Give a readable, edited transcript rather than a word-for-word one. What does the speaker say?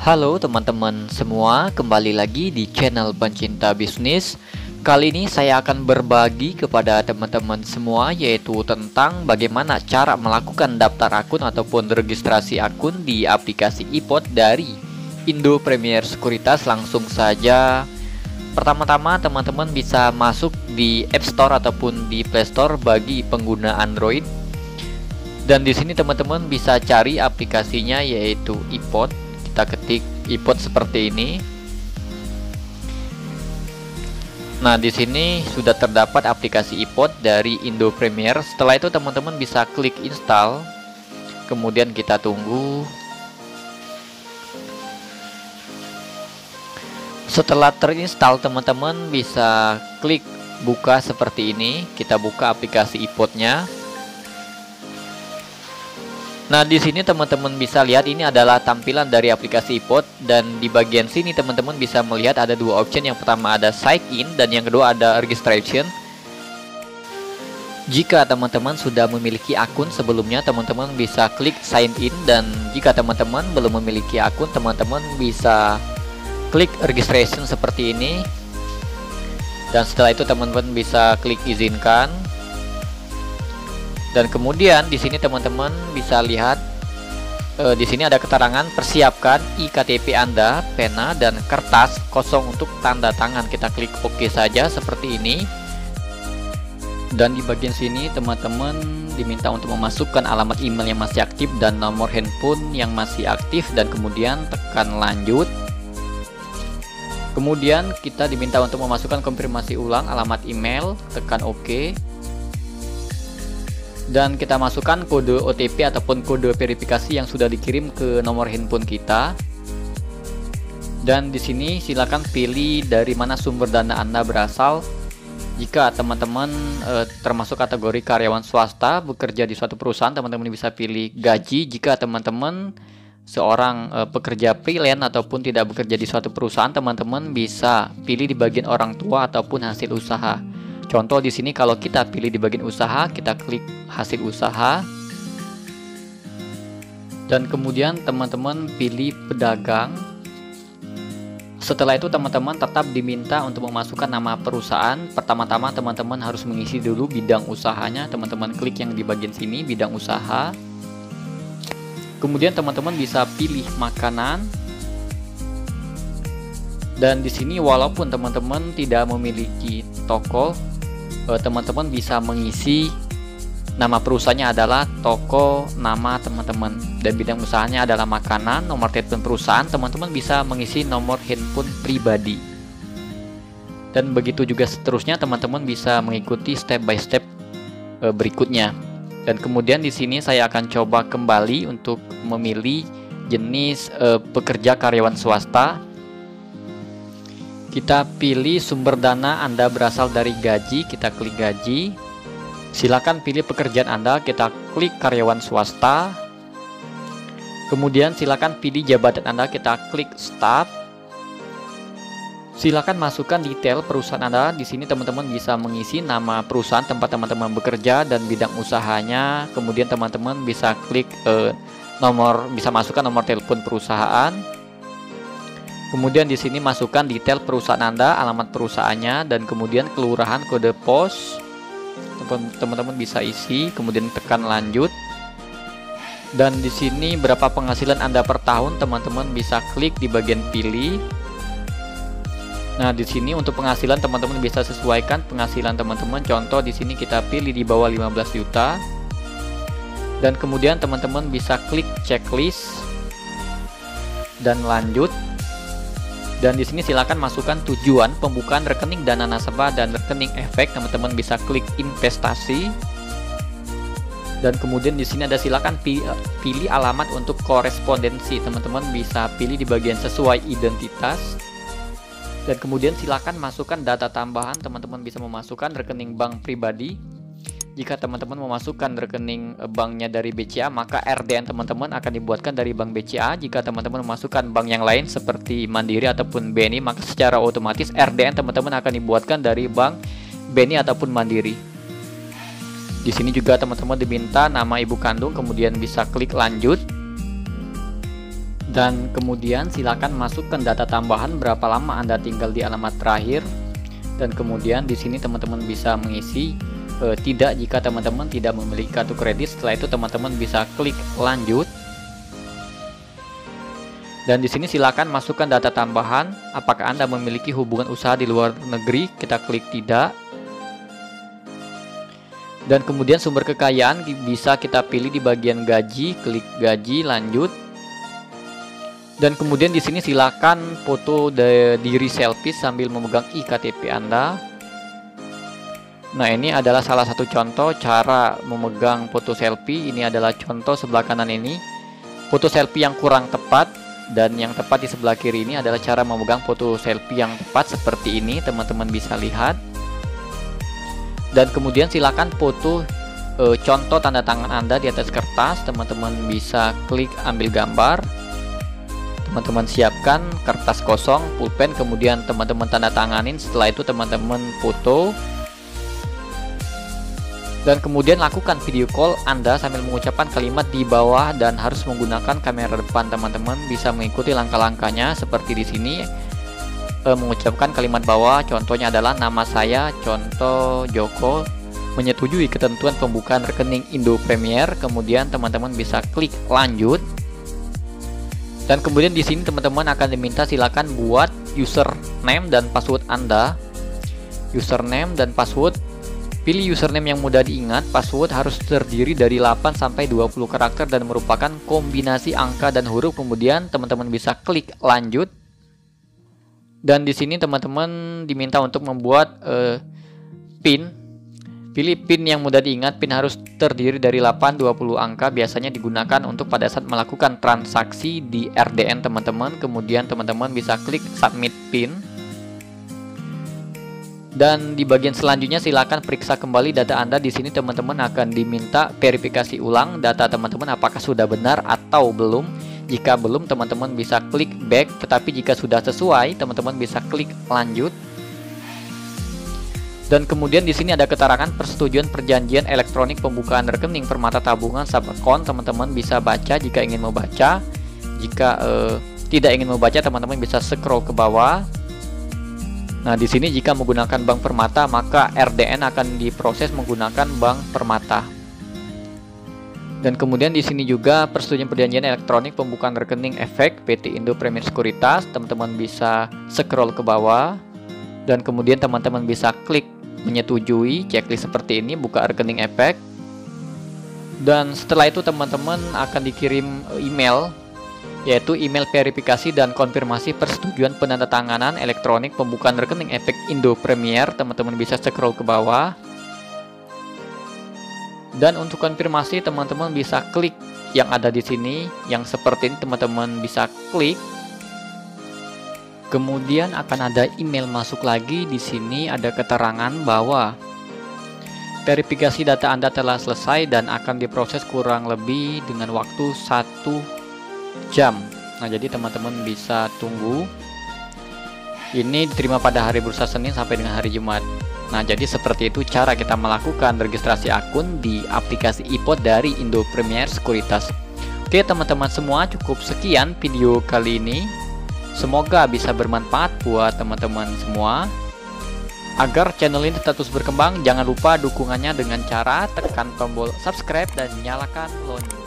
Halo teman-teman semua, kembali lagi di channel Pencinta Bisnis. Kali ini saya akan berbagi kepada teman-teman semua yaitu tentang bagaimana cara melakukan daftar akun ataupun registrasi akun di aplikasi iPod dari Indo Premier Sekuritas. Langsung saja. Pertama-tama teman-teman bisa masuk di App Store ataupun di Play Store bagi pengguna Android. Dan di sini teman-teman bisa cari aplikasinya yaitu iPod. Kita ketik iPod seperti ini. Nah, di sini sudah terdapat aplikasi iPod dari Indo Premier. Setelah itu teman-teman bisa klik install. Kemudian kita tunggu. Setelah terinstall, teman-teman bisa klik buka seperti ini. Kita buka aplikasi iPodnya. Nah, di sini teman-teman bisa lihat ini adalah tampilan dari aplikasi iPod, dan di bagian sini teman-teman bisa melihat ada dua option. Yang pertama ada sign in dan yang kedua ada registration. Jika teman-teman sudah memiliki akun sebelumnya, teman-teman bisa klik sign in, dan jika teman-teman belum memiliki akun, teman-teman bisa klik registration seperti ini. Dan setelah itu teman-teman bisa klik izinkan. Dan kemudian di sini teman-teman bisa lihat di sini ada keterangan persiapkan iktp Anda, pena dan kertas kosong untuk tanda tangan. Kita klik OK saja seperti ini. Dan di bagian sini teman-teman diminta untuk memasukkan alamat email yang masih aktif dan nomor handphone yang masih aktif, dan kemudian tekan lanjut. Kemudian kita diminta untuk memasukkan konfirmasi ulang alamat email, tekan OK. Dan kita masukkan kode OTP ataupun kode verifikasi yang sudah dikirim ke nomor handphone kita. Dan di sini silakan pilih dari mana sumber dana Anda berasal. Jika teman-teman termasuk kategori karyawan swasta bekerja di suatu perusahaan, teman-teman bisa pilih gaji. Jika teman-teman seorang pekerja freelance ataupun tidak bekerja di suatu perusahaan, teman-teman bisa pilih di bagian orang tua ataupun hasil usaha. Contoh di sini kalau kita pilih di bagian usaha, kita klik hasil usaha. Dan kemudian teman-teman pilih pedagang. Setelah itu teman-teman tetap diminta untuk memasukkan nama perusahaan. Pertama-tama teman-teman harus mengisi dulu bidang usahanya. Teman-teman klik yang di bagian sini, bidang usaha. Kemudian teman-teman bisa pilih makanan. Dan di sini walaupun teman-teman tidak memiliki toko, teman-teman bisa mengisi nama perusahaannya adalah toko nama teman-teman, dan bidang usahanya adalah makanan. Nomor telepon perusahaan, teman-teman bisa mengisi nomor handphone pribadi, dan begitu juga seterusnya. Teman-teman bisa mengikuti step by step berikutnya. Dan kemudian di sini saya akan coba kembali untuk memilih jenis pekerja karyawan swasta. Kita pilih sumber dana Anda berasal dari gaji, kita klik gaji. Silakan pilih pekerjaan Anda, kita klik karyawan swasta. Kemudian silakan pilih jabatan Anda, kita klik staff. Silakan masukkan detail perusahaan Anda. Di sini teman-teman bisa mengisi nama perusahaan tempat teman-teman bekerja dan bidang usahanya. Kemudian teman-teman bisa klik bisa masukkan nomor telepon perusahaan. Kemudian di sini masukkan detail perusahaan Anda, alamat perusahaannya, dan kemudian kelurahan, kode pos. Teman-teman bisa isi, kemudian tekan lanjut. Dan di sini berapa penghasilan Anda per tahun, teman-teman bisa klik di bagian pilih. Nah, di sini untuk penghasilan teman-teman bisa sesuaikan penghasilan teman-teman. Contoh di sini kita pilih di bawah 15 juta. Dan kemudian teman-teman bisa klik checklist dan lanjut. Dan di sini silakan masukkan tujuan pembukaan rekening dana nasabah dan rekening efek. Teman-teman bisa klik investasi. Dan kemudian di sini ada silakan pilih alamat untuk korespondensi. Teman-teman bisa pilih di bagian sesuai identitas. Dan kemudian silakan masukkan data tambahan. Teman-teman bisa memasukkan rekening bank pribadi. Jika teman-teman memasukkan rekening banknya dari BCA, maka RDN teman-teman akan dibuatkan dari bank BCA. Jika teman-teman memasukkan bank yang lain seperti Mandiri ataupun BNI, maka secara otomatis RDN teman-teman akan dibuatkan dari bank BNI ataupun Mandiri. Di sini juga teman-teman diminta nama ibu kandung, kemudian bisa klik lanjut. Dan kemudian silakan masukkan data tambahan berapa lama Anda tinggal di alamat terakhir. Dan kemudian di sini teman-teman bisa mengisi tidak jika teman-teman tidak memiliki kartu kredit. Setelah itu teman-teman bisa klik lanjut. Dan di sini silakan masukkan data tambahan. Apakah Anda memiliki hubungan usaha di luar negeri? Kita klik tidak. Dan kemudian sumber kekayaan bisa kita pilih di bagian gaji, klik gaji, lanjut. Dan kemudian di sini silakan foto diri selfie sambil memegang iktp Anda. Nah, ini adalah salah satu contoh cara memegang foto selfie. Ini adalah contoh sebelah kanan ini. Foto selfie yang kurang tepat, dan yang tepat di sebelah kiri ini adalah cara memegang foto selfie yang tepat seperti ini, teman-teman bisa lihat. Dan kemudian silakan foto contoh tanda tangan Anda di atas kertas. Teman-teman bisa klik ambil gambar. Teman-teman siapkan kertas kosong, pulpen, kemudian teman-teman tanda tanganin. Setelah itu teman-teman foto. Dan kemudian lakukan video call Anda sambil mengucapkan kalimat di bawah dan harus menggunakan kamera depan. Teman-teman bisa mengikuti langkah-langkahnya seperti di sini. Mengucapkan kalimat bawah, contohnya adalah nama saya, contoh Joko, menyetujui ketentuan pembukaan rekening Indo Premier. Kemudian teman-teman bisa klik lanjut. Dan kemudian di sini teman-teman akan diminta silakan buat username dan password Anda. Username dan password. Pilih username yang mudah diingat. Password harus terdiri dari 8 sampai 20 karakter dan merupakan kombinasi angka dan huruf. Kemudian teman-teman bisa klik lanjut. Dan di sini teman-teman diminta untuk membuat PIN. Pilih PIN yang mudah diingat. PIN harus terdiri dari 8, 20 angka. Biasanya digunakan untuk pada saat melakukan transaksi di RDN teman-teman. Kemudian teman-teman bisa klik submit PIN. Dan di bagian selanjutnya silakan periksa kembali data Anda. Di sini teman-teman akan diminta verifikasi ulang data teman-teman apakah sudah benar atau belum. Jika belum, teman-teman bisa klik back. Tetapi jika sudah sesuai, teman-teman bisa klik lanjut. Dan kemudian di sini ada keterangan persetujuan perjanjian elektronik pembukaan rekening Permata Tabungan sub account. Teman-teman bisa baca jika ingin membaca. Jika tidak ingin membaca, teman-teman bisa scroll ke bawah. Nah, di sini jika menggunakan Bank Permata, maka RDN akan diproses menggunakan Bank Permata. Dan kemudian di sini juga persetujuan perjanjian elektronik pembukaan rekening efek PT Indo Premier Sekuritas. Teman-teman bisa scroll ke bawah. Dan kemudian teman-teman bisa klik menyetujui, checklist seperti ini, buka rekening efek. Dan setelah itu teman-teman akan dikirim email, yaitu email verifikasi dan konfirmasi persetujuan penandatanganan elektronik pembukaan rekening efek Indo Premier. Teman-teman bisa scroll ke bawah. Dan untuk konfirmasi teman-teman bisa klik yang ada di sini, yang seperti ini teman-teman bisa klik. Kemudian akan ada email masuk lagi. Di sini ada keterangan bahwa verifikasi data Anda telah selesai dan akan diproses kurang lebih dengan waktu 1 jam. Nah, jadi teman-teman bisa tunggu. Ini diterima pada hari bursa Senin sampai dengan hari Jumat. Nah, jadi seperti itu cara kita melakukan registrasi akun di aplikasi iPod dari Indo Premier Sekuritas. Oke teman-teman semua, cukup sekian video kali ini. Semoga bisa bermanfaat buat teman-teman semua. Agar channel ini tetap terus berkembang, jangan lupa dukungannya dengan cara tekan tombol subscribe dan nyalakan lonceng.